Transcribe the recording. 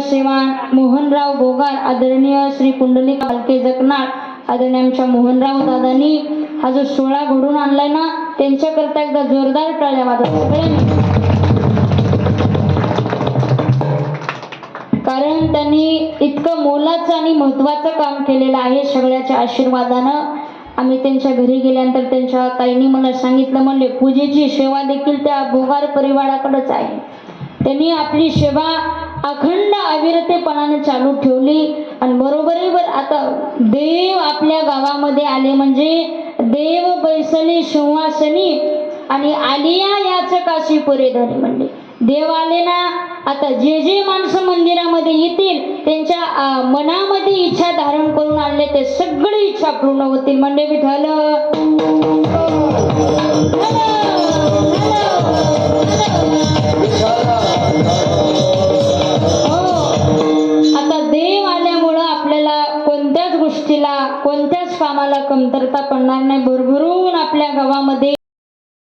सेवा मोहनराव बोगार, आदरणीय श्री पुंडलिक बालके जगनाळ, आदरणीय आमच्या मोहनराव दादांनी हा जो सोहळा घडून आणलाय ना, त्यांच्याकरता एकदा जोरदार टाळ्या वाजवा सगळ्यांनी. कारण त्यांनी इतकं मोलाचं आणि महत्त्वाचं काम केलेलं आहे. सगळ्याच्या आशीर्वादानं आम्ही त्यांच्या घरी गेल्यानंतर त्यांच्या ताईंनी मला सांगितलं, म्हणले पूजेची सेवा देखील त्या बोगार परिवाराकडेच आहे. त्यांनी आपली सेवा अखंड अविरतपणाने चालू ठेवली. आणि बरोबरीवर आता देव आपल्या गावामध्ये आले म्हणजे देव बैसले सिंहासनी आणि आलिया याच काशी पुरे धनी म्हणले. देव आले ना, आता जे जे माणसं मंदिरामध्ये येतील त्यांच्या मनामध्ये इच्छा धारण करून आणले ते सगळी इच्छा पूर्ण होतील. म्हणजे विठ्ठल आता देव आल्यामुळं आपल्याला कोणत्याच गोष्टीला कोणत्याच कामाला कमतरता पडणार नाही. भरभरून आपल्या गावामध्ये